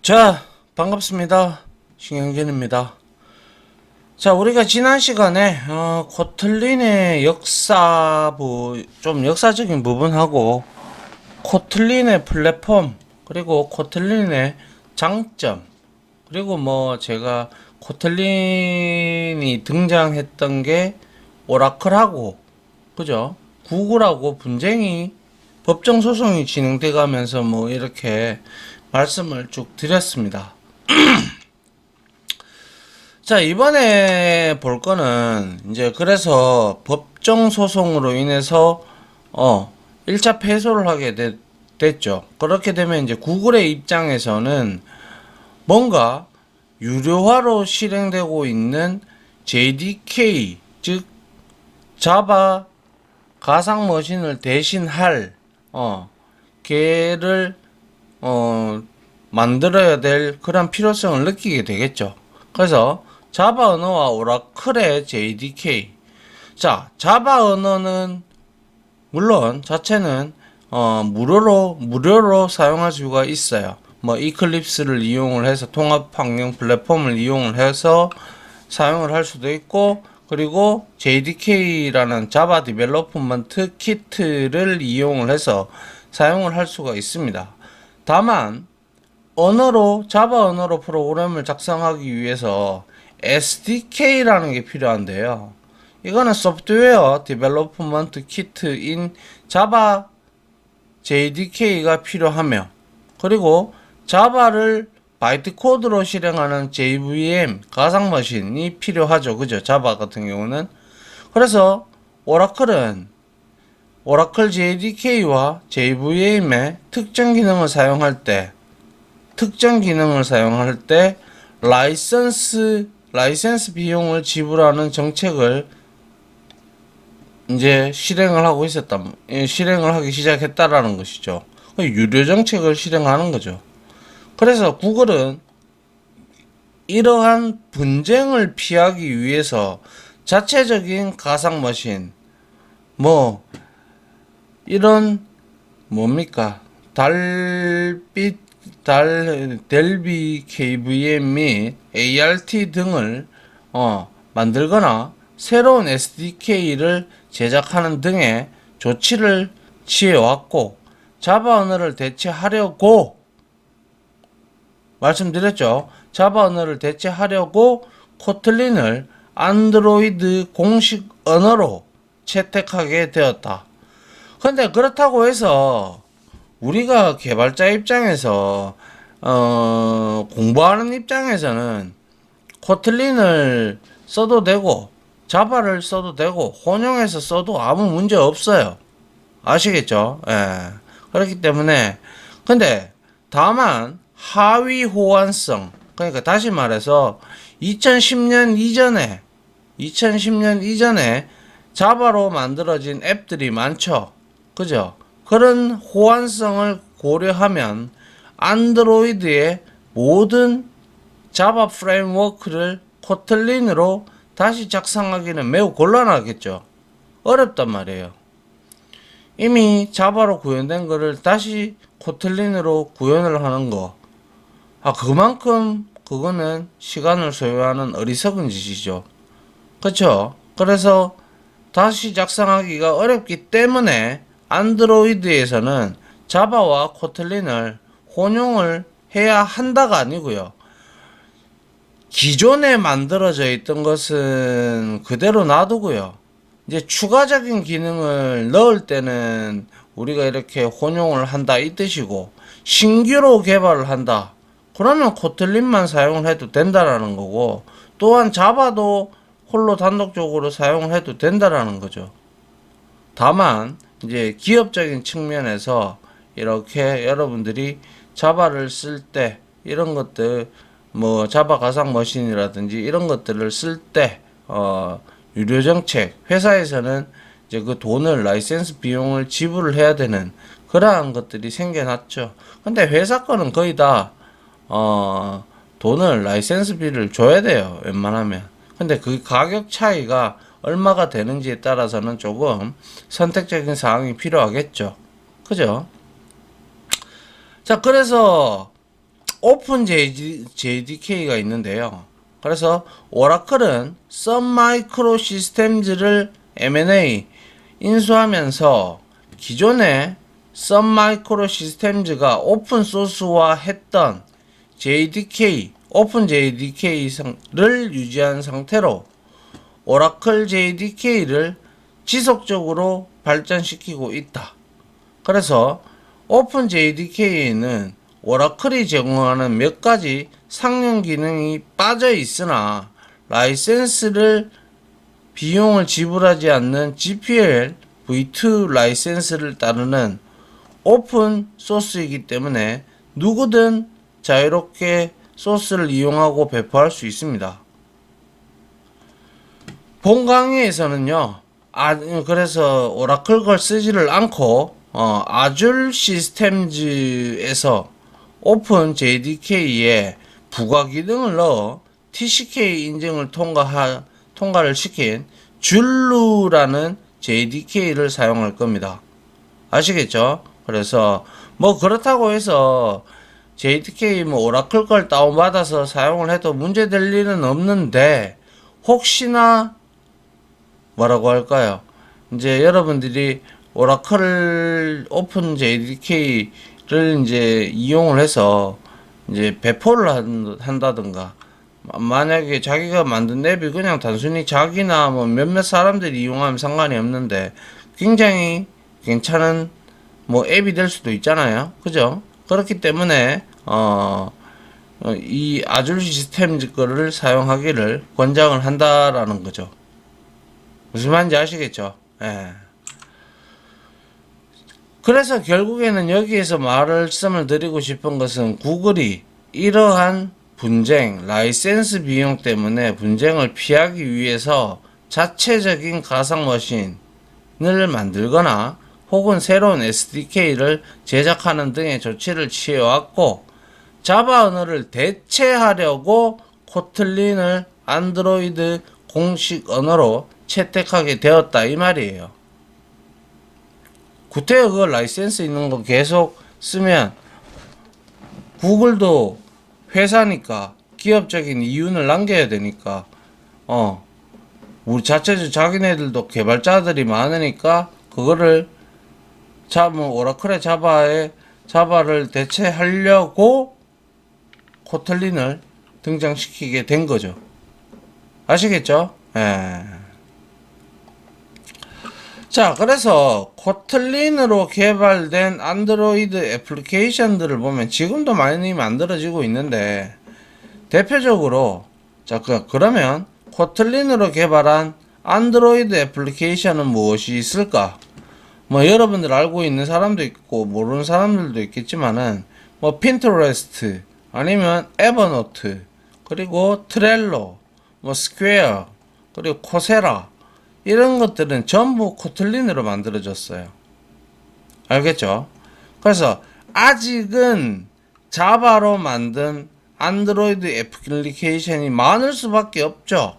자, 반갑습니다. 신경진입니다. 자, 우리가 지난 시간에 코틀린의 좀 역사적인 부분하고 코틀린의 플랫폼, 그리고 코틀린의 장점, 그리고 제가 코틀린이 등장했던 게 오라클하고, 그죠? 구글하고 분쟁이, 법정 소송이 진행돼 가면서 이렇게 말씀을 쭉 드렸습니다. 자, 이번에 볼 거는 이제 그래서 법정 소송으로 인해서 1차 패소를 하게 됐죠. 그렇게 되면 이제 구글의 입장에서는 뭔가 유료화로 실행되고 있는 JDK, 즉 자바 가상 머신을 대신할 걔를 만들어야 될 그런 필요성을 느끼게 되겠죠. 그래서 자바 언어와 오라클의 JDK. 자, 자바 언어는 물론 자체는 무료로 사용할 수가 있어요. 이클립스를 이용을 해서 통합 환경 플랫폼을 이용을 해서 사용을 할 수도 있고, 그리고 JDK라는 자바 디벨로프먼트 키트를 이용을 해서 사용을 할 수가 있습니다. 다만 자바 언어로 프로그램을 작성하기 위해서 SDK라는 게 필요한데요. 이거는 소프트웨어 디벨로프먼트 키트인 자바 JDK가 필요하며, 그리고 자바를 바이트 코드로 실행하는 JVM 가상머신이 필요하죠. 그죠? 자바 같은 경우는. 그래서 오라클은 오라클 JDK와 JVM의 특정 기능을 사용할 때 라이센스 비용을 지불하는 정책을 이제 실행을 하기 시작했다라는 것이죠. 유료 정책을 실행하는 거죠. 그래서 구글은 이러한 분쟁을 피하기 위해서 자체적인 가상 머신, 이런 델비 KVM 및 ART 등을 만들거나 새로운 SDK를 제작하는 등의 조치를 취해왔고, 자바 언어를 대체하려고 말씀드렸죠. 자바 언어를 대체하려고 코틀린을 안드로이드 공식 언어로 채택하게 되었다. 근데 그렇다고 해서 우리가 개발자 입장에서 공부하는 입장에서는 코틀린을 써도 되고 자바를 써도 되고 혼용해서 써도 아무 문제 없어요. 아시겠죠? 예. 그렇기 때문에 근데 다만 하위 호환성, 그러니까 다시 말해서 2010년 이전에 자바로 만들어진 앱들이 많죠. 그죠? 그런 호환성을 고려하면 안드로이드의 모든 자바 프레임워크를 코틀린으로 다시 작성하기는 매우 곤란하겠죠. 어렵단 말이에요. 이미 자바로 구현된 거를 다시 코틀린으로 구현을 하는 거. 그만큼 그거는 시간을 소요하는 어리석은 짓이죠. 그쵸? 그래서 다시 작성하기가 어렵기 때문에 안드로이드에서는 자바와 코틀린을 혼용을 해야 한다가 아니고요. 기존에 만들어져 있던 것은 그대로 놔두고요. 이제 추가적인 기능을 넣을 때는 우리가 이렇게 혼용을 한다 이 뜻이고, 신규로 개발을 한다. 그러면 코틀린만 사용을 해도 된다라는 거고, 또한 자바도 홀로 단독적으로 사용을 해도 된다라는 거죠. 다만 이제 기업적인 측면에서 이렇게 여러분들이 자바를 쓸 때 이런 것들 자바 가상 머신이라든지 이런 것들을 쓸 때 유료 정책, 회사에서는 이제 그 돈을 라이센스 비용을 지불을 해야 되는 그러한 것들이 생겨났죠. 근데 회사 거는 거의 다 돈을 라이센스비를 줘야 돼요. 웬만하면. 근데 그 가격 차이가 얼마가 되는지에 따라서는 조금 선택적인 사항이 필요하겠죠. 그죠? 자, 그래서 오픈 JDK가 있는데요. 그래서 오라클은 선 마이크로 시스템즈를 M&A 인수하면서 기존에 선 마이크로 시스템즈가 오픈 소스화 했던 JDK, 오픈 JDK를 유지한 상태로 오라클 JDK를 지속적으로 발전시키고 있다. 그래서 오픈 JDK에는 오라클이 제공하는 몇 가지 상용 기능이 빠져 있으나 라이센스를 비용을 지불하지 않는 GPL v2 라이센스를 따르는 오픈 소스이기 때문에 누구든 자유롭게 소스를 이용하고 배포할 수 있습니다. 본 강의에서는요, 그래서 오라클 걸 쓰지를 않고 아줄 시스템즈에서 오픈 JDK에 부가 기능을 넣어 TCK 인증을 통과를 시킨 줄루라는 JDK를 사용할 겁니다. 아시겠죠? 그래서 뭐 그렇다고 해서 JDK 오라클 걸 다운받아서 사용을 해도 문제될 일은 없는데, 혹시나 뭐라고 할까요? 이제 여러분들이 오라클 오픈 JDK를 이제 이용을 해서 이제 배포를 한다든가, 만약에 자기가 만든 앱이 그냥 단순히 자기나 뭐 몇몇 사람들이 이용하면 상관이 없는데 굉장히 괜찮은 뭐 앱이 될 수도 있잖아요. 그죠? 그렇기 때문에 이 아줄 시스템즈 거를 사용하기를 권장을 한다라는 거죠. 무슨 말인지 아시겠죠? 예. 그래서 결국에는 여기에서 말씀을 드리고 싶은 것은, 구글이 이러한 분쟁, 라이센스 비용 때문에 분쟁을 피하기 위해서 자체적인 가상 머신을 만들거나 혹은 새로운 SDK를 제작하는 등의 조치를 취해왔고, 자바 언어를 대체하려고 코틀린을 안드로이드 공식 언어로 채택하게 되었다 이 말이에요. 구태여 그 라이센스 있는 거 계속 쓰면 구글도 회사니까 기업적인 이윤을 남겨야 되니까 우리 자체적으로 자기네들도 개발자들이 많으니까 그거를 오라클의 자바를 대체하려고 코틀린을 등장시키게 된 거죠. 아시겠죠? 예. 자, 그래서 코틀린으로 개발된 안드로이드 애플리케이션들을 보면 지금도 많이 만들어지고 있는데, 대표적으로 그러면 코틀린으로 개발한 안드로이드 애플리케이션은 무엇이 있을까? 뭐 여러분들 알고 있는 사람도 있고 모르는 사람들도 있겠지만은 뭐 핀터레스트, 아니면 에버노트, 그리고 트렐로, 뭐 스퀘어, 그리고 코세라, 이런 것들은 전부 코틀린으로 만들어졌어요. 알겠죠? 그래서 아직은 자바로 만든 안드로이드 애플리케이션이 많을 수밖에 없죠.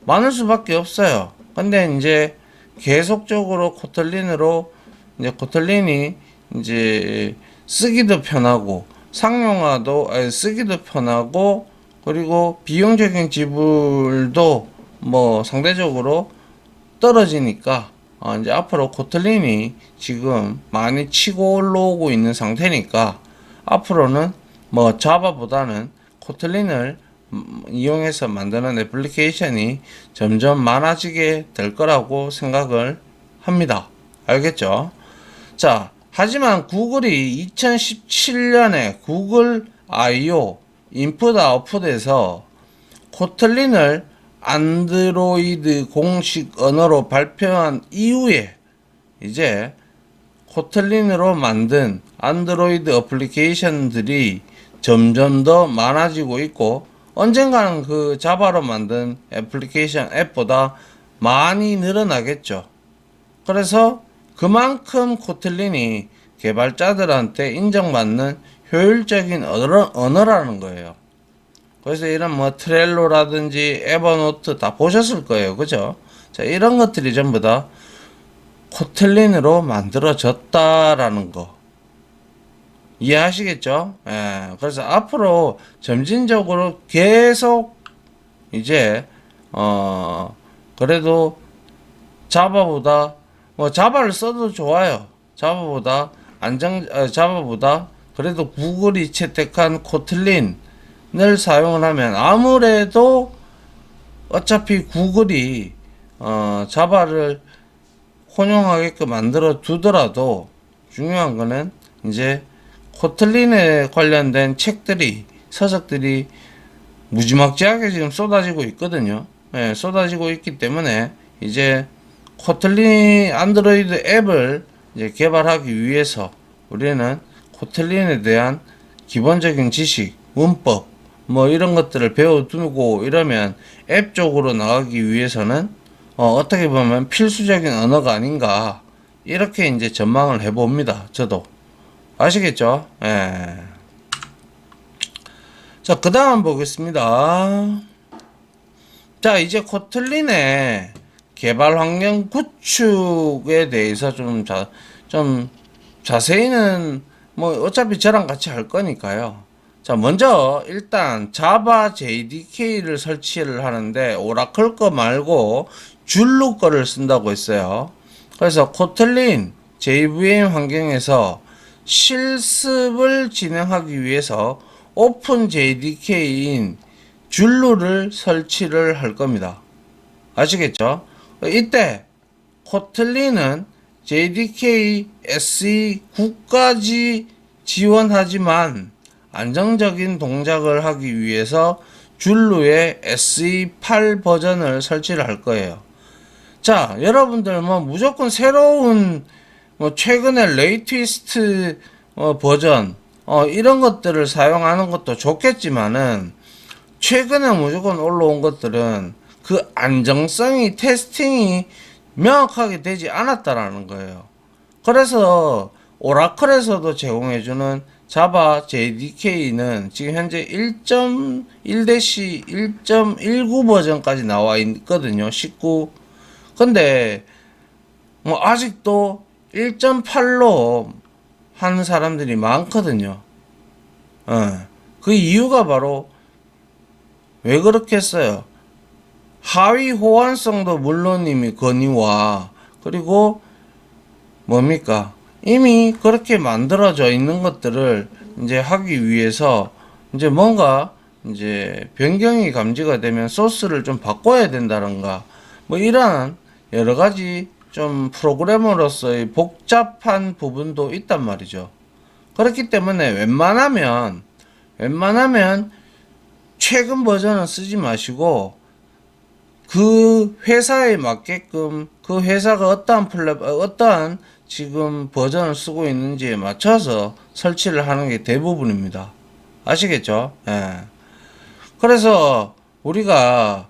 많을 수밖에 없어요. 근데 이제 계속적으로 코틀린으로, 이제 코틀린이 이제 쓰기도 편하고 상용화도 쓰기도 편하고, 그리고 비용적인 지불도 뭐 상대적으로 떨어지니까 이제 앞으로 코틀린이 지금 많이 치고 올라오고 있는 상태니까, 앞으로는 뭐 자바보다는 코틀린을 이용해서 만드는 애플리케이션이 점점 많아지게 될 거라고 생각을 합니다. 알겠죠? 자, 하지만 구글이 2017년에 구글 I/O 인풋 아웃풋에서 코틀린을 안드로이드 공식 언어로 발표한 이후에 이제 코틀린으로 만든 안드로이드 어플리케이션들이 점점 더 많아지고 있고, 언젠가는 그 자바로 만든 애플리케이션 앱보다 많이 늘어나겠죠. 그래서 그만큼 코틀린이 개발자들한테 인정받는 효율적인 언어라는 거예요. 그래서 이런 뭐 트렐로라든지 에버노트 다 보셨을 거예요. 그죠? 자, 이런 것들이 전부 다 코틀린으로 만들어졌다라는 거. 이해하시겠죠? 예, 그래서 앞으로 점진적으로 계속 이제 그래도 자바보다 뭐 자바를 써도 좋아요. 자바보다 그래도 구글이 채택한 코틀린을 사용을 하면 아무래도 어차피 구글이 자바를 혼용하게끔 만들어 두더라도 중요한 거는 이제 코틀린에 관련된 책들이 서적들이 무지막지하게 지금 쏟아지고 있거든요. 예, 쏟아지고 있기 때문에 이제 코틀린 안드로이드 앱을 이제 개발하기 위해서 우리는 코틀린에 대한 기본적인 지식, 문법 뭐 이런 것들을 배워두고 이러면 앱 쪽으로 나가기 위해서는 어떻게 보면 필수적인 언어가 아닌가 이렇게 이제 전망을 해봅니다. 저도 아시겠죠? 예. 자, 그 다음 보겠습니다. 자, 이제 코틀린의 개발 환경 구축에 대해서 좀 자세히는 뭐 어차피 저랑 같이 할 거니까요. 자, 먼저 일단 자바 JDK를 설치를 하는데 오라클 거 말고 줄루 거를 쓴다고 했어요. 그래서 코틀린 JVM 환경에서 실습을 진행하기 위해서 오픈 JDK인 줄루를 설치를 할 겁니다. 아시겠죠? 이때 코틀린은 JDK SE 9까지 지원하지만 안정적인 동작을 하기 위해서 줄루의 SE 8 버전을 설치를 할 거예요. 자, 여러분들 뭐 무조건 새로운 뭐 최근에 레이트위스트 버전 이런 것들을 사용하는 것도 좋겠지만은 최근에 무조건 올라온 것들은 그 안정성이 테스팅이 명확하게 되지 않았다라는 거예요. 그래서 오라클에서도 제공해주는 자바 JDK는 지금 현재 1.1-1.19 버전까지 나와 있거든요. 19. 근데 뭐 아직도 1.8로 하는 사람들이 많거든요. 그 이유가 바로 왜 그렇게 했어요? 하위 호환성도 물론 이미 건의와 그리고 뭡니까? 이미 그렇게 만들어져 있는 것들을 이제 하기 위해서 이제 뭔가 이제 변경이 감지가 되면 소스를 좀 바꿔야 된다던가 뭐 이러한 여러 가지 좀 프로그래머로서의 복잡한 부분도 있단 말이죠. 그렇기 때문에 웬만하면 최근 버전은 쓰지 마시고 그 회사에 맞게끔 그 회사가 어떠한 지금 버전을 쓰고 있는지에 맞춰서 설치를 하는 게 대부분입니다. 아시겠죠? 예. 그래서 우리가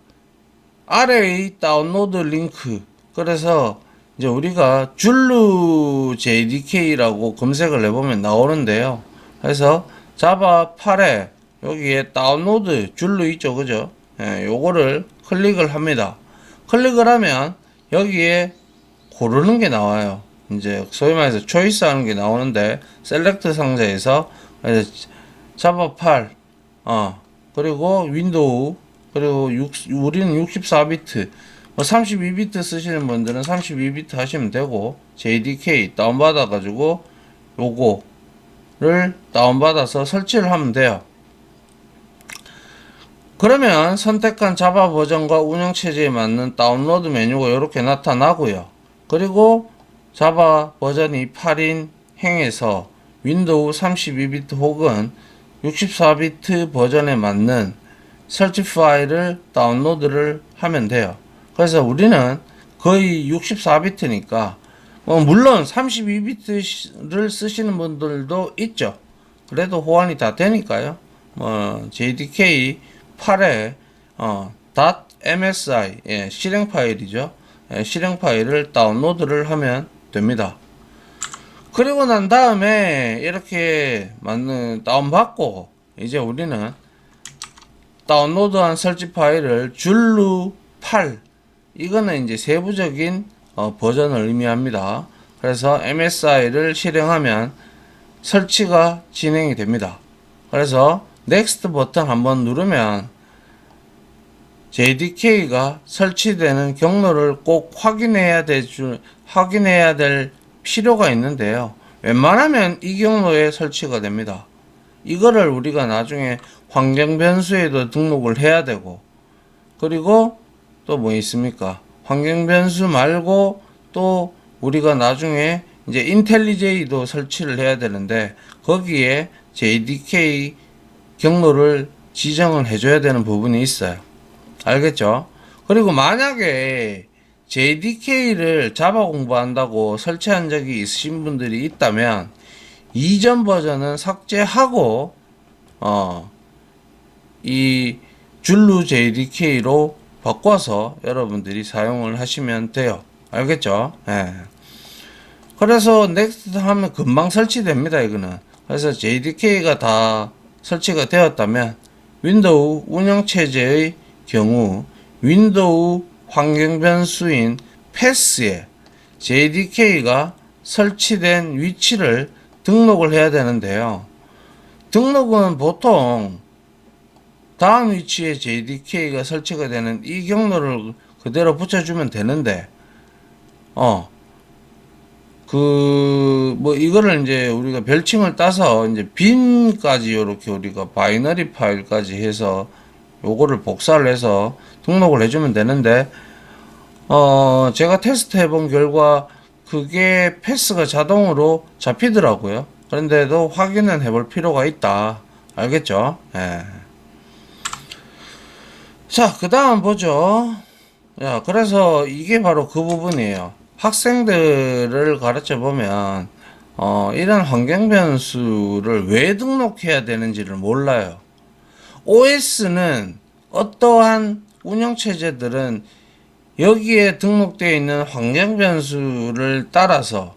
아래의 다운로드 링크 그래서 이제 우리가 줄루 JDK라고 검색을 해보면 나오는데요. 그래서 자바 8에 여기에 다운로드 줄루 있죠, 그죠? 예, 요거를 클릭을 합니다. 클릭을 하면 여기에 고르는 게 나와요. 이제 소위 말해서 초이스 하는 게 나오는데 셀렉트 상자에서 자바 8 그리고 윈도우 그리고 우리는 64비트 32비트 쓰시는 분들은 32비트 하시면 되고 JDK 다운받아 가지고 요거를 다운받아서 설치를 하면 돼요. 그러면 선택한 자바 버전과 운영체제에 맞는 다운로드 메뉴가 이렇게 나타나고요. 그리고 자바 버전이 8인 행에서 윈도우 32비트 혹은 64비트 버전에 맞는 설치 파일을 다운로드를 하면 돼요. 그래서 우리는 거의 64비트니까 물론 32비트를 쓰시는 분들도 있죠. 그래도 호환이 다 되니까요. JDK 8에 .msi 실행 파일이죠. 실행 파일을 다운로드를 하면 됩니다. 그리고 난 다음에 이렇게 다운받고 이제 우리는 다운로드한 설치 파일을 줄루 8 이거는 이제 세부적인 버전을 의미합니다. 그래서 MSI를 실행하면 설치가 진행이 됩니다. 그래서 넥스트 버튼 한번 누르면 JDK가 설치되는 경로를 꼭 확인해야 될 필요가 있는데요. 웬만하면 이 경로에 설치가 됩니다. 이거를 우리가 나중에 환경 변수에도 등록을 해야 되고, 그리고 또 뭐 있습니까? 환경 변수 말고 또 우리가 나중에 이제 인텔리제이도 설치를 해야 되는데, 거기에 JDK 경로를 지정을 해줘야 되는 부분이 있어요. 알겠죠? 그리고 만약에 JDK를 자바 공부한다고 설치한 적이 있으신 분들이 있다면 이전 버전은 삭제하고 이 줄루 JDK로 바꿔서 여러분들이 사용을 하시면 돼요. 알겠죠? 예. 그래서 넥스트 하면 금방 설치됩니다. 이거는. 그래서 JDK가 다 설치가 되었다면 윈도우 운영체제의 경우 윈도우 환경 변수인 패스에 JDK가 설치된 위치를 등록을 해야 되는데요. 등록은 보통 다음 위치에 JDK가 설치가 되는 이 경로를 그대로 붙여주면 되는데, 이거를 이제 우리가 별칭을 따서 이제 bin까지 요렇게 우리가 바이너리 파일까지 해서 요거를 복사를 해서 등록을 해주면 되는데, 제가 테스트 해본 결과 그게 패스가 자동으로 잡히더라고요. 그런데도 확인은 해볼 필요가 있다. 알겠죠? 예. 자, 그 다음 보죠. 야, 그래서 이게 바로 그 부분이에요. 학생들을 가르쳐 보면, 이런 환경 변수를 왜 등록해야 되는지를 몰라요. OS는 어떠한 운영체제들은 여기에 등록되어 있는 환경 변수를 따라서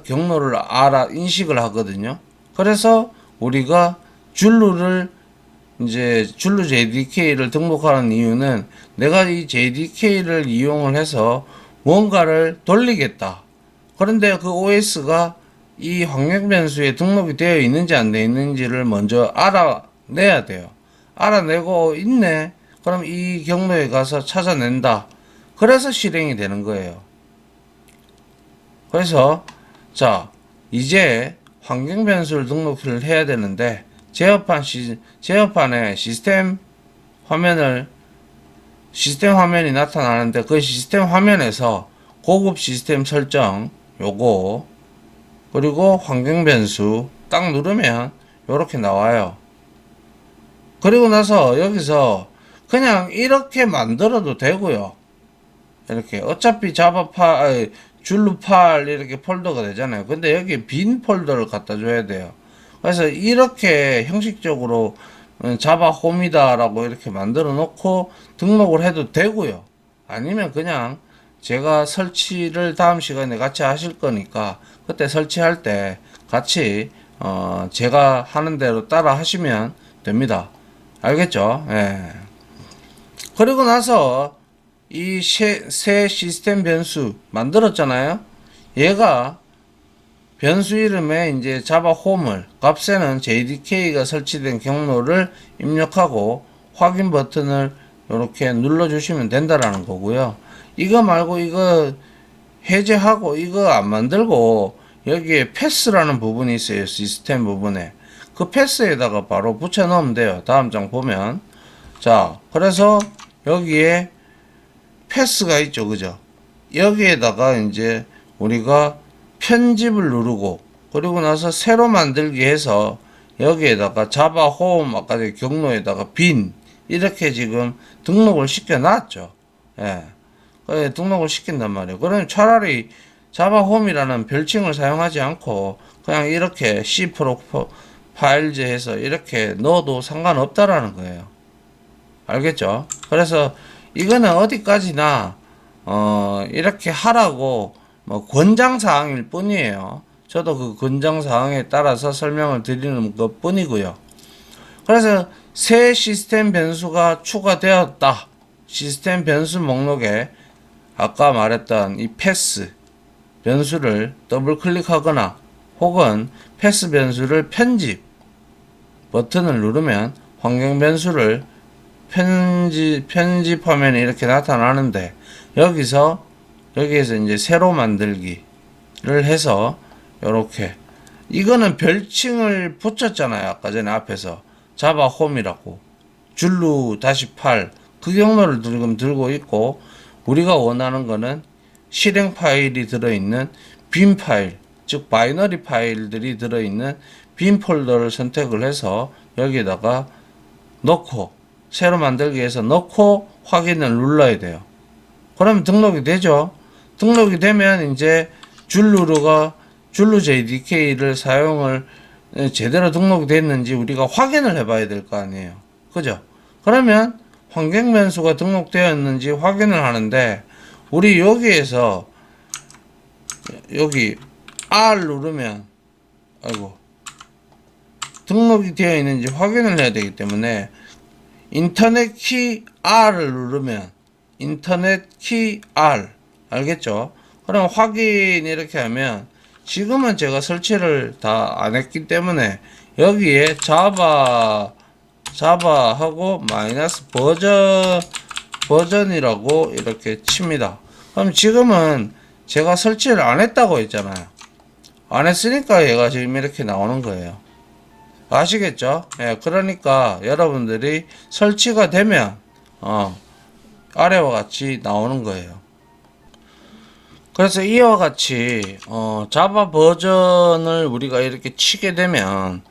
경로를 인식을 하거든요. 그래서 우리가 줄루 JDK를 등록하는 이유는 내가 이 JDK를 이용을 해서 뭔가를 돌리겠다. 그런데 그 OS가 이 환경 변수에 등록이 되어 있는지 안 되어 있는지를 먼저 알아내야 돼요. 알아내고 있네. 그럼 이 경로에 가서 찾아낸다. 그래서 실행이 되는 거예요. 그래서 자, 이제 환경 변수를 등록을 해야 되는데 제어판에 시스템 화면이 나타나는데 그 시스템 화면에서 고급 시스템 설정 요거 그리고 환경 변수 딱 누르면 요렇게 나와요. 그리고 나서 여기서 그냥 이렇게 만들어도 되고요. 이렇게 어차피 줄루 파일 이렇게 폴더가 되잖아요. 근데 여기 빈 폴더를 갖다 줘야 돼요. 그래서 이렇게 형식적으로 자바 홈이다라고 이렇게 만들어 놓고 등록을 해도 되고요. 아니면 그냥 제가 설치를 다음 시간에 같이 하실 거니까 그때 설치할 때 같이 제가 하는 대로 따라 하시면 됩니다. 알겠죠? 예. 그리고 나서 이 새 시스템 변수 만들었잖아요. 얘가 변수 이름에 이제 자바 홈을 값에는 JDK가 설치된 경로를 입력하고 확인 버튼을 이렇게 눌러 주시면 된다라는 거고요. 이거 말고 이거 해제하고 이거 안 만들고 여기에 패스라는 부분이 있어요. 시스템 부분에 그 패스에다가 바로 붙여 넣으면 돼요. 다음 장 보면 자, 그래서 여기에 패스가 있죠. 그죠? 여기에다가 이제 우리가 편집을 누르고 그리고 나서 새로 만들기 해서 여기에다가 자바 홈 아까 경로에다가 빈 이렇게 지금 등록을 시켜 놨죠. 예. 등록을 시킨단 말이에요. 그러면 차라리 자바 홈이라는 별칭을 사용하지 않고 그냥 이렇게 C 파일즈 해서 이렇게 넣어도 상관없다라는 거예요. 알겠죠? 그래서 이거는 어디까지나 이렇게 하라고 뭐 권장사항일 뿐이에요. 저도 그 권장사항에 따라서 설명을 드리는 것 뿐이고요. 그래서 새 시스템 변수가 추가되었다. 시스템 변수 목록에 아까 말했던 이 패스 변수를 더블 클릭하거나 혹은 패스 변수를 편집 버튼을 누르면 환경 변수를 편집 화면이 이렇게 나타나는데, 여기에서 이제 새로 만들기를 해서 요렇게, 이거는 별칭을 붙였잖아요. 아까 전에 앞에서 자바 홈이라고 줄루 -8 그 경로를 지금 들고 있고, 우리가 원하는 거는 실행 파일이 들어있는 빈 파일, 즉 바이너리 파일들이 들어있는 빈 폴더를 선택을 해서 여기에다가 넣고, 새로 만들기 위해서 넣고 확인을 눌러야 돼요. 그러면 등록이 되죠. 등록이 되면 이제 줄루 JDK를 사용을 제대로 등록이 됐는지 우리가 확인을 해봐야 될 거 아니에요. 그죠? 그러면 환경 변수가 등록되었는지 확인을 하는데, 우리 여기에서 여기 R 누르면 등록이 되어 있는지 확인을 해야 되기 때문에, 인터넷 키 R을 누르면 인터넷 키 R, 알겠죠? 그럼 확인 이렇게 하면, 지금은 제가 설치를 다 안 했기 때문에 여기에 자바하고 마이너스 버전이라고 이렇게 칩니다. 그럼 지금은 제가 설치를 안 했다고 했잖아요. 안 했으니까 얘가 지금 이렇게 나오는 거예요. 아시겠죠? 예, 그러니까 여러분들이 설치가 되면 아래와 같이 나오는 거예요. 그래서 이와 같이 자바 버전을 우리가 이렇게 치게 되면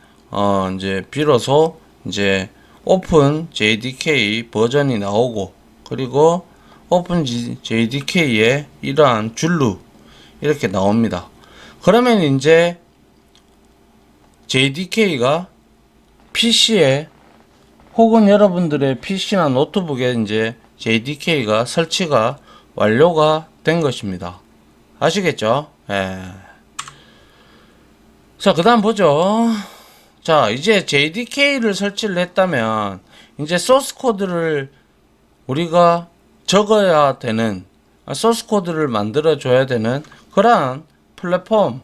이제 비로소 이제 오픈 JDK 버전이 나오고, 그리고 오픈 JDK에 이러한 줄루 이렇게 나옵니다. 그러면 이제 JDK가 PC에 혹은 여러분들의 PC나 노트북에 이제 JDK가 설치가 완료가 된 것입니다. 아시겠죠? 예. 자, 그 다음 보죠. 자, 이제 JDK를 설치를 했다면 이제 소스 코드를 우리가 적어야 되는, 소스 코드를 만들어 줘야 되는 그러한 플랫폼을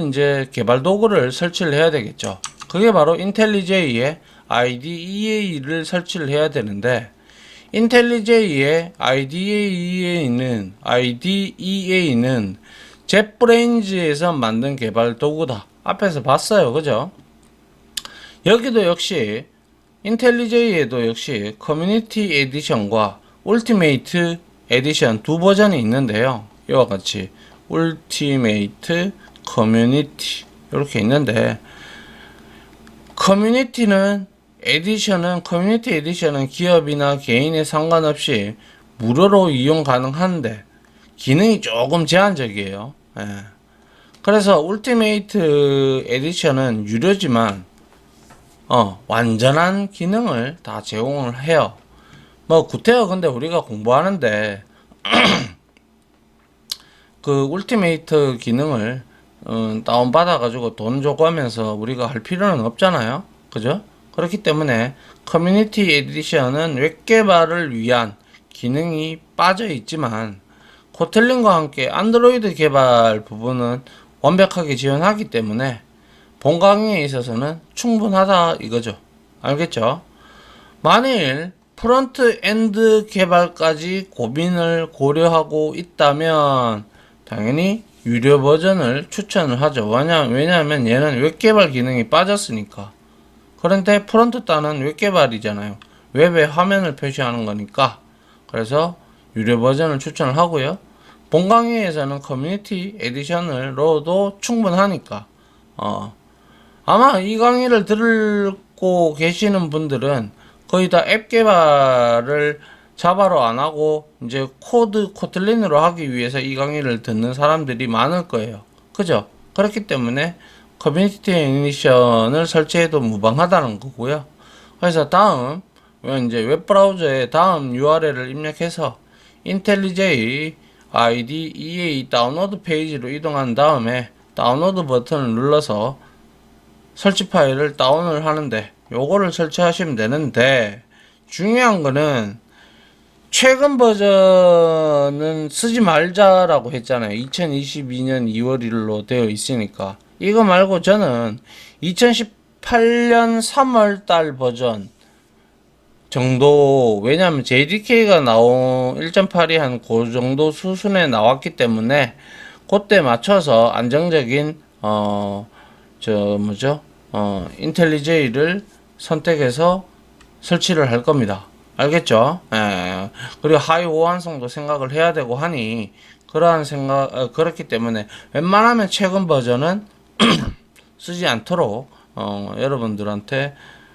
이제 개발 도구를 설치를 해야 되겠죠. 그게 바로 인텔리제이의 IDEA를 설치를 해야 되는데, 인텔리제이의 IDEA는 젯브레인즈에서 만든 개발 도구다. 앞에서 봤어요. 그죠? 여기도 역시 인텔리제이에도 역시 커뮤니티 에디션과 울티메이트 에디션 두 버전이 있는데요. 이와 같이 울티메이트, 커뮤니티 이렇게 있는데, 커뮤니티 에디션은 기업이나 개인에 상관없이 무료로 이용 가능한데 기능이 조금 제한적이에요. 예. 그래서 울티메이트 에디션은 유료지만 완전한 기능을 다 제공을 해요. 뭐 구태여 근데 우리가 공부하는데 그 울티메이트 기능을 다운받아 가지고 돈 주고 하면서 우리가 할 필요는 없잖아요. 그죠? 그렇기 때문에 커뮤니티 에디션은 웹 개발을 위한 기능이 빠져 있지만, 코틀린과 함께 안드로이드 개발 부분은 완벽하게 지원하기 때문에 본 강의에 있어서는 충분하다 이거죠. 알겠죠? 만일 프론트 엔드 개발까지 고민을 고려하고 있다면 당연히 유료 버전을 추천을 하죠. 왜냐하면 얘는 웹 개발 기능이 빠졌으니까. 그런데 프론트 단은 웹 개발이잖아요. 웹에 화면을 표시하는 거니까. 그래서 유료 버전을 추천을 하고요. 본 강의에서는 커뮤니티 에디션으로도 충분하니까 아마 이 강의를 듣고 계시는 분들은 거의 다 앱 개발을 자바로 안 하고 이제 코틀린으로 하기 위해서 이 강의를 듣는 사람들이 많을 거예요. 그죠? 그렇기 때문에 커뮤니티 에디션을 설치해도 무방하다는 거고요. 그래서 다음 이제 웹브라우저에 다음 URL을 입력해서 인텔리제이 IDEA 다운로드 페이지로 이동한 다음에 다운로드 버튼을 눌러서 설치 파일을 다운을 하는데, 요거를 설치하시면 되는데, 중요한 거는 최근 버전은 쓰지 말자라고 했잖아요. 2022년 2월 1일로 되어 있으니까 이거 말고 저는 2018년 3월 달 버전 정도, 왜냐면 JDK가 나온 1.8이 한 그 정도 수준에 나왔기 때문에 그때 맞춰서 안정적인 인텔리제이를 선택해서 설치를 할 겁니다. 알겠죠? 예. 그리고 하이 호환성도 생각을 해야 되고 하니 그러한 생각 그렇기 때문에 웬만하면 최근 버전은 쓰지 않도록 여러분들한테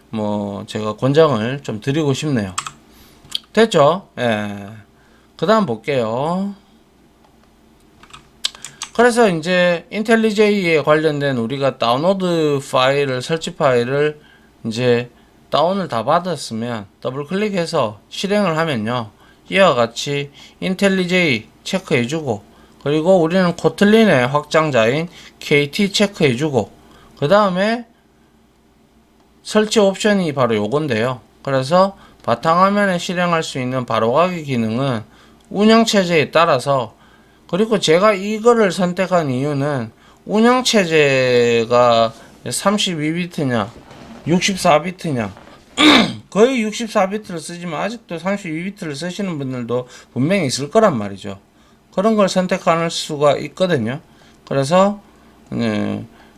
뭐 제가 권장을 좀 드리고 싶네요. 됐죠? 예. 그 다음 볼게요. 그래서 이제 인텔리제이에 관련된 우리가 다운로드 파일을, 설치 파일을 이제 다운을 다 받았으면 더블 클릭해서 실행을 하면요, 이와 같이 인텔리제이 체크해주고, 그리고 우리는 코틀린의 확장자인 KT 체크해주고, 그 다음에 설치 옵션이 바로 요건데요. 그래서 바탕화면에 실행할 수 있는 바로가기 기능은 운영체제에 따라서, 그리고 제가 이거를 선택한 이유는 운영체제가 32비트냐 64비트냐 거의 64비트를 쓰지만 아직도 32비트를 쓰시는 분들도 분명히 있을 거란 말이죠. 그런 걸 선택할 수가 있거든요. 그래서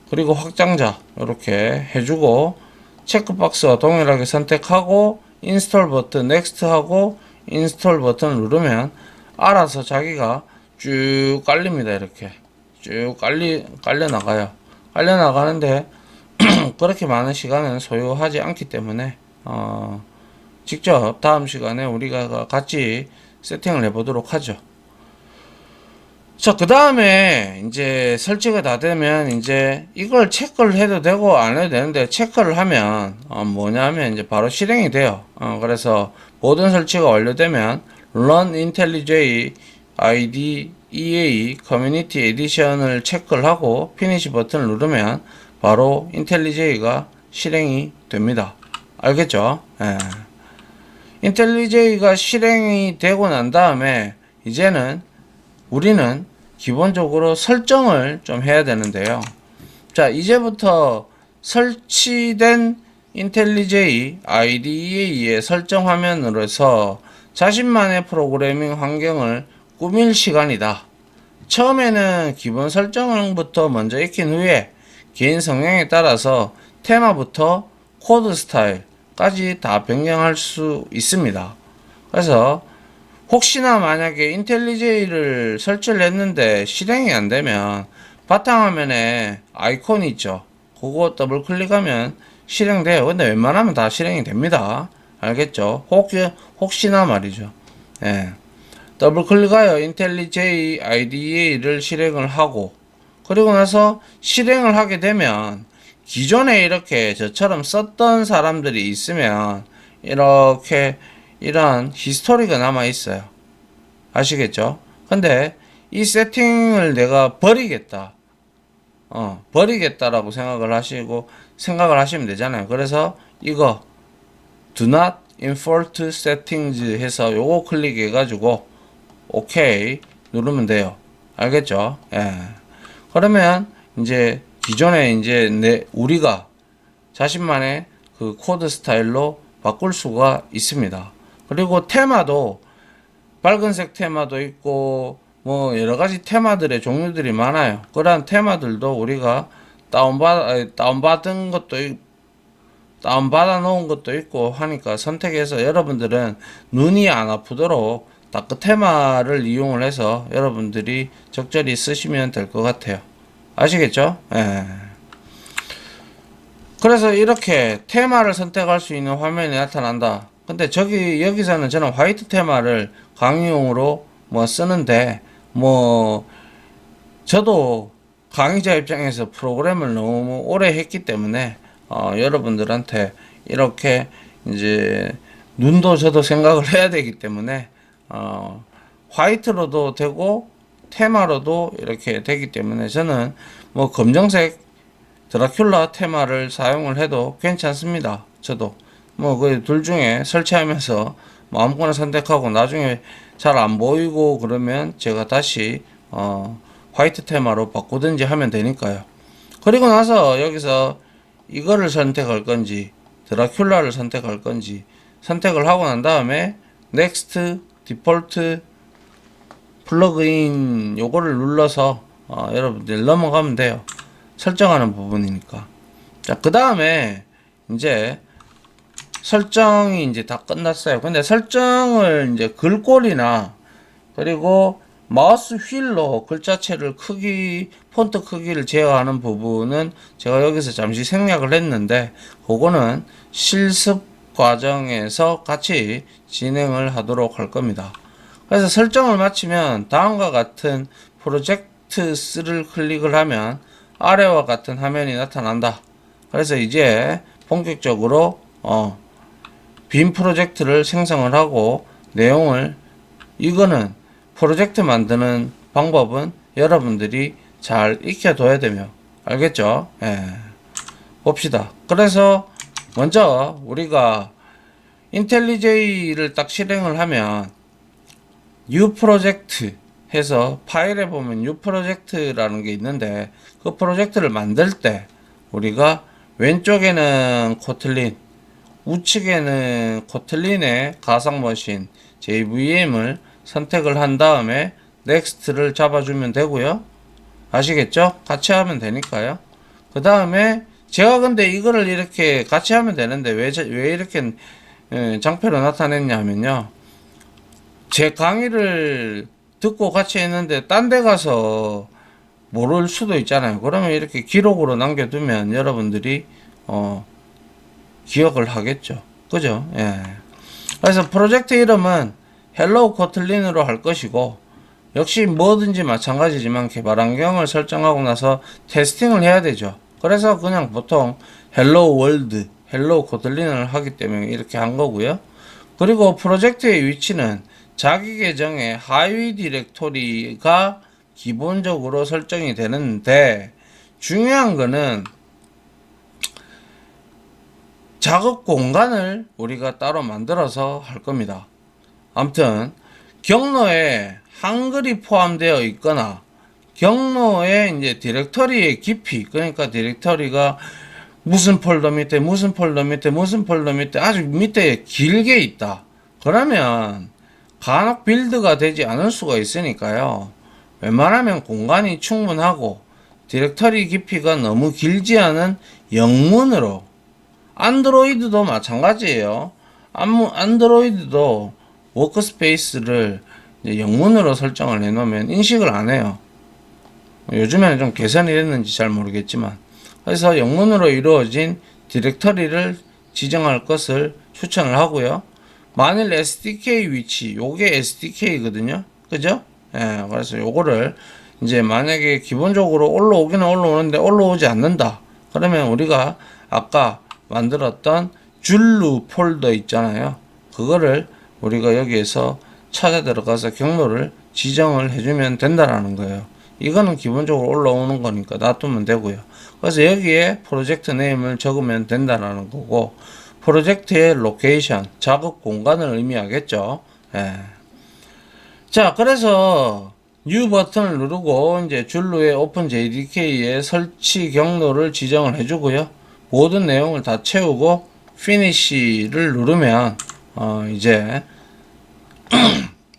그리고 확장자 이렇게 해주고, 체크박스와 동일하게 선택하고 인스톨 버튼 넥스트 하고 인스톨 버튼을 누르면 알아서 자기가 쭉 깔립니다. 이렇게 쭉 깔려 나가요. 깔려 나가는데 그렇게 많은 시간은 소요하지 않기 때문에 직접 다음 시간에 우리가 같이 세팅을 해보도록 하죠. 자, 그 다음에 이제 설치가 다 되면 이제 이걸 체크를 해도 되고 안 해도 되는데, 체크를 하면 뭐냐면 이제 바로 실행이 돼요. 그래서 모든 설치가 완료되면 Run IntelliJ IDEA Community Edition을 체크를 하고 피니시 버튼을 누르면 바로 IntelliJ가 실행이 됩니다. 알겠죠? 예. IntelliJ가 실행이 되고 난 다음에 이제는 우리는 기본적으로 설정을 좀 해야 되는데요. 자, 이제부터 설치된 IntelliJ IDEA의 설정 화면으로서 자신만의 프로그래밍 환경을 꾸밀 시간이다. 처음에는 기본 설정부터 먼저 익힌 후에 개인 성향에 따라서 테마부터 코드 스타일까지 다 변경할 수 있습니다. 그래서 혹시나 만약에 인텔리제이를 설치를 했는데 실행이 안 되면 바탕화면에 아이콘이 있죠. 그거 더블 클릭하면 실행돼요. 근데 웬만하면 다 실행이 됩니다. 알겠죠? 혹시나 말이죠. 예. 더블 클릭하여 인텔리제이 IDEA를 실행을 하고, 그리고 나서 실행을 하게 되면 기존에 이렇게 저처럼 썼던 사람들이 있으면 이렇게 이러한 히스토리가 남아 있어요. 아시겠죠? 근데 이 세팅을 내가 버리겠다라고 생각을 하시면 되잖아요. 그래서 이거 do not import settings 해서 요거 클릭해 가지고 오케이 누르면 돼요. 알겠죠? 예. 그러면 이제 기존에 이제 우리가 자신만의 그 코드 스타일로 바꿀 수가 있습니다. 그리고 테마도 밝은색 테마도 있고 뭐 여러가지 테마들의 종류들이 많아요. 그러한 테마들도 우리가 다운받은 것도 다운받아 놓은 것도 있고 하니까 선택해서 여러분들은 눈이 안 아프도록 다크 테마를 이용을 해서 여러분들이 적절히 쓰시면 될 것 같아요. 아시겠죠? 예. 그래서 이렇게 테마를 선택할 수 있는 화면이 나타난다. 근데 여기서는 저는 화이트 테마를 강의용으로 쓰는데, 저도 강의자 입장에서 프로그램을 너무 오래 했기 때문에 여러분들한테 이렇게 이제 눈도 저도 생각을 해야 되기 때문에 화이트로도 되고 테마로도 이렇게 되기 때문에 저는 검정색 드라큘라 테마를 사용을 해도 괜찮습니다. 저도 그 둘 중에 설치하면서 아무거나 선택하고 나중에 잘 안 보이고 그러면 제가 다시 화이트 테마로 바꾸든지 하면 되니까요. 그리고 나서 여기서 이거를 선택할 건지 드라큘라를 선택할 건지 선택을 하고 난 다음에 넥스트 디폴트 플러그인 요거를 눌러서 여러분들 넘어가면 돼요. 설정하는 부분이니까. 자, 그 다음에 이제 설정이 이제 다 끝났어요. 근데 설정을 이제 글꼴이나 그리고 마우스 휠로 글자체를 폰트 크기를 제어하는 부분은 제가 여기서 잠시 생략을 했는데, 그거는 실습 과정에서 같이 진행을 하도록 할 겁니다. 그래서 설정을 마치면 다음과 같은 프로젝트스를 클릭을 하면 아래와 같은 화면이 나타난다. 그래서 이제 본격적으로 빔 프로젝트를 생성을 하고 내용을, 이거는 프로젝트 만드는 방법은 여러분들이 잘 익혀둬야 되며, 알겠죠? 예. 봅시다. 그래서 먼저 우리가 인텔리제이를 딱 실행을 하면 new 프로젝트 해서 파일에 보면 new 프로젝트라는 게 있는데, 그 프로젝트를 만들 때 우리가 왼쪽에는 코틀린, 우측에는 코틀린의 가상머신 JVM을 선택을 한 다음에 넥스트를 잡아주면 되고요. 아시겠죠? 같이 하면 되니까요. 그 다음에 제가 근데 이거를 이렇게 같이 하면 되는데 왜 이렇게 장표로 나타냈냐 하면요, 제 강의를 듣고 같이 했는데 딴 데 가서 모를 수도 있잖아요. 그러면 이렇게 기록으로 남겨두면 여러분들이 기억을 하겠죠. 그죠? 예. 그래서 프로젝트 이름은 헬로우 코틀린으로 할 것이고, 역시 뭐든지 마찬가지지만 개발 환경을 설정하고 나서 테스팅을 해야 되죠. 그래서 그냥 보통 헬로우 월드, 헬로우 코틀린을 하기 때문에 이렇게 한 거고요. 그리고 프로젝트의 위치는 자기 계정의 하위 디렉토리가 기본적으로 설정이 되는데, 중요한 거는 작업 공간을 우리가 따로 만들어서 할 겁니다. 아무튼 경로에 한글이 포함되어 있거나 경로에 이제 디렉터리의 깊이, 그러니까 디렉터리가 무슨 폴더 밑에 무슨 폴더 밑에 무슨 폴더 밑에 아주 밑에 길게 있다. 그러면 간혹 빌드가 되지 않을 수가 있으니까요. 웬만하면 공간이 충분하고 디렉터리 깊이가 너무 길지 않은 영문으로, 안드로이드도 마찬가지예요. 안드로이드도 워크스페이스를 이제 영문으로 설정을 해놓으면 인식을 안 해요. 요즘에는 좀 개선이 됐는지 잘 모르겠지만, 그래서 영문으로 이루어진 디렉터리를 지정할 것을 추천을 하고요. 만일 SDK 위치, 요게 SDK거든요. 그죠? 예, 그래서 요거를 이제 만약에 기본적으로 올라오기는 올라오는데 올라오지 않는다. 그러면 우리가 아까 만들었던 줄루 폴더 있잖아요. 그거를 우리가 여기에서 찾아 들어가서 경로를 지정을 해주면 된다라는 거예요. 이거는 기본적으로 올라오는 거니까 놔두면 되고요. 그래서 여기에 프로젝트 네임을 적으면 된다라는 거고, 프로젝트의 로케이션, 작업 공간을 의미하겠죠. 예. 자, 그래서 뉴 버튼을 누르고 이제 줄루의 오픈JDK의 설치 경로를 지정을 해주고요. 모든 내용을 다 채우고 피니시를 누르면 이제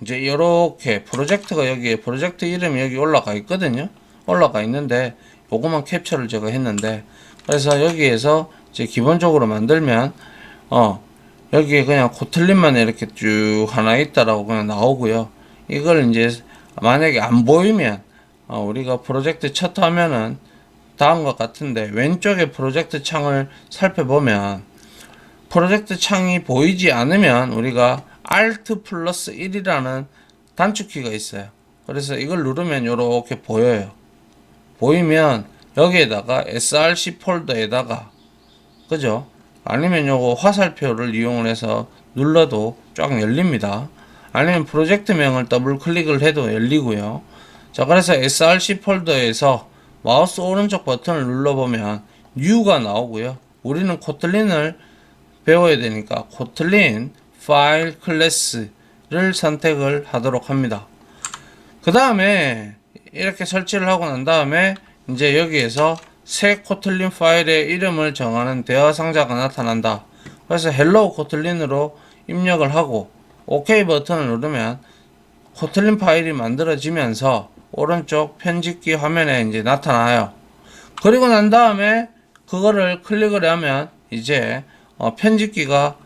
이렇게 프로젝트가, 여기에 프로젝트 이름이 여기 올라가 있거든요. 올라가 있는데 요거만 캡처를 제가 했는데, 그래서 여기에서 이제 기본적으로 만들면 여기에 그냥 코틀린만 이렇게 쭉 하나 있다라고 그냥 나오고요. 이걸 이제 만약에 안 보이면 우리가 프로젝트 첫 화면은 다음과 같은데, 왼쪽에 프로젝트 창을 살펴보면 프로젝트 창이 보이지 않으면 우리가 Alt 플러스 1이라는 단축키가 있어요. 그래서 이걸 누르면 이렇게 보여요. 보이면 여기에다가 src 폴더에다가, 그죠? 아니면 요거 화살표를 이용을 해서 눌러도 쫙 열립니다. 아니면 프로젝트명을 더블 클릭을 해도 열리고요. 자, 그래서 src 폴더에서 마우스 오른쪽 버튼을 눌러보면 New가 나오고요. 우리는 코틀린을 배워야 되니까 코틀린 파일 클래스를 선택을 하도록 합니다. 그 다음에 이렇게 설치를 하고 난 다음에 이제 여기에서 새 코틀린 파일의 이름을 정하는 대화 상자가 나타난다. 그래서 헬로우 코틀린으로 입력을 하고 OK 버튼을 누르면 코틀린 파일이 만들어지면서 오른쪽 편집기 화면에 이제 나타나요. 그리고 난 다음에 그거를 클릭을 하면 이제 편집기가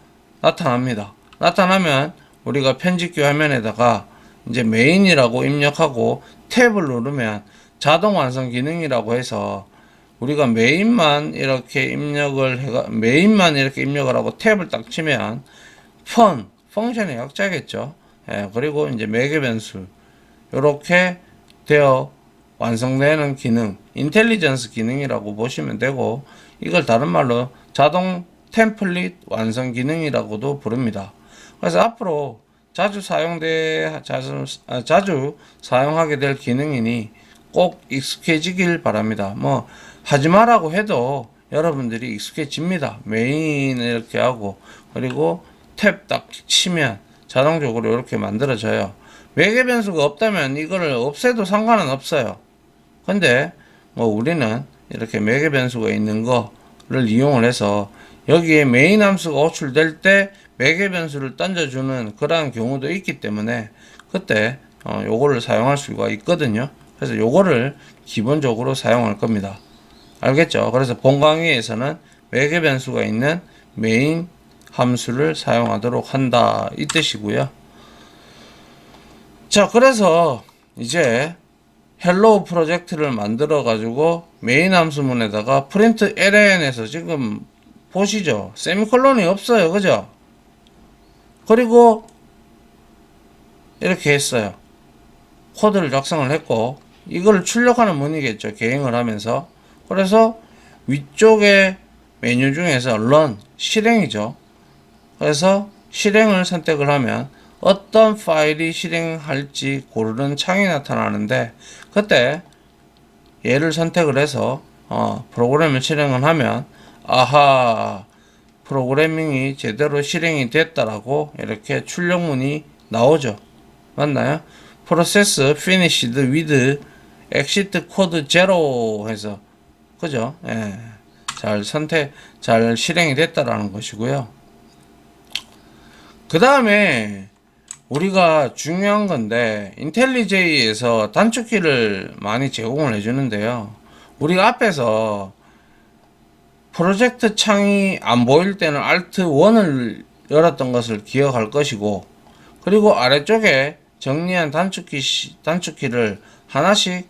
나타납니다. 나타나면 우리가 편집기 화면에다가 이제 메인이라고 입력하고 탭을 누르면 자동 완성 기능이라고 해서 우리가 메인만 이렇게 입력을 하고 탭을 딱 치면 펑션의 약자겠죠. 예, 그리고 이제 매개 변수 이렇게 되어 완성되는 기능, 인텔리전스 기능이라고 보시면 되고, 이걸 다른 말로 자동 템플릿 완성 기능이라고도 부릅니다. 그래서 앞으로 자주 사용하게 될 기능이니 꼭 익숙해지길 바랍니다. 뭐 하지 마라고 해도 여러분들이 익숙해집니다. 메인 이렇게 하고, 그리고 탭 딱 치면 자동적으로 이렇게 만들어져요. 매개 변수가 없다면 이거를 없애도 상관은 없어요. 근데 뭐 우리는 이렇게 매개 변수가 있는 거를 이용을 해서 여기에 메인 함수가 호출될 때 매개 변수를 던져주는 그러한 경우도 있기 때문에 그때 요거를 사용할 수가 있거든요. 그래서 요거를 기본적으로 사용할 겁니다. 알겠죠? 그래서 본 강의에서는 매개 변수가 있는 메인 함수를 사용하도록 한다 이 뜻이고요. 자, 그래서 이제 헬로우 프로젝트를 만들어 가지고 메인 함수문에다가 프린트 ln에서 지금 보시죠. 세미콜론이 없어요. 그죠? 그리고 이렇게 했어요. 코드를 작성을 했고 이걸 출력하는 문이겠죠. 개행을 하면서. 그래서 위쪽에 메뉴 중에서 run 실행이죠. 그래서 실행을 선택을 하면 어떤 파일이 실행할지 고르는 창이 나타나는데 그때 얘를 선택을 해서 프로그램을 실행을 하면 아하 프로그래밍이 제대로 실행이 됐다라고 이렇게 출력문이 나오죠. 맞나요? Process finished with exit code 0 해서 그죠? 예. 잘 실행이 됐다라는 것이고요. 그 다음에 우리가 중요한 건데 인텔리제이에서 단축키를 많이 제공을 해주는데요. 우리가 앞에서 프로젝트 창이 안 보일 때는 Alt 1을 열었던 것을 기억할 것이고, 그리고 아래쪽에 정리한 단축키를 하나씩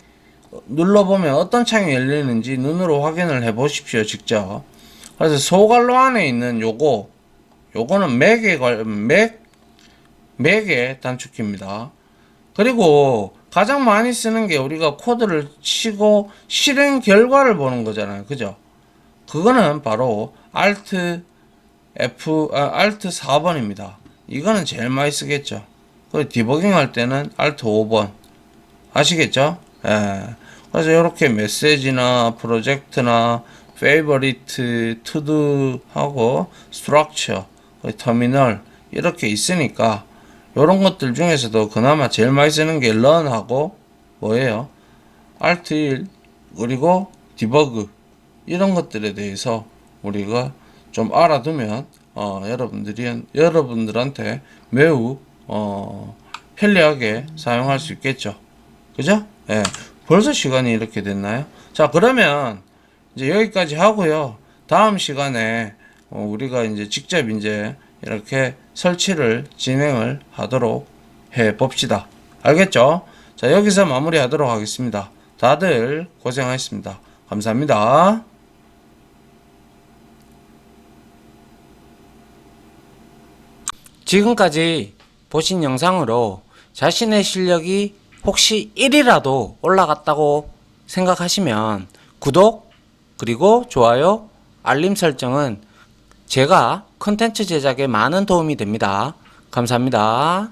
눌러보면 어떤 창이 열리는지 눈으로 확인을 해 보십시오. 직접. 그래서 소갈로 안에 있는 요거는 맥의 단축키입니다. 그리고 가장 많이 쓰는 게 우리가 코드를 치고 실행 결과를 보는 거잖아요. 그죠? 그거는 바로 Alt 4번입니다. 이거는 제일 많이 쓰겠죠. 그 디버깅 할 때는 Alt 5번. 아시겠죠? 예. 그래서 이렇게 메시지나 프로젝트나 favorite, to do 하고 structure, 터미널 이렇게 있으니까 요런 것들 중에서도 그나마 제일 많이 쓰는 게 run하고 뭐예요? Alt 1 그리고 debug 이런 것들에 대해서 우리가 좀 알아두면 여러분들한테 매우 편리하게 사용할 수 있겠죠. 그죠? 예. 벌써 시간이 이렇게 됐나요? 자, 그러면 이제 여기까지 하고요. 다음 시간에 우리가 이제 직접 이제 이렇게 설치를 진행을 하도록 해 봅시다. 알겠죠? 자, 여기서 마무리 하도록 하겠습니다. 다들 고생하셨습니다. 감사합니다. 지금까지 보신 영상으로 자신의 실력이 혹시 1이라도 올라갔다고 생각하시면 구독 그리고 좋아요 알림 설정은 제가 컨텐츠 제작에 많은 도움이 됩니다. 감사합니다.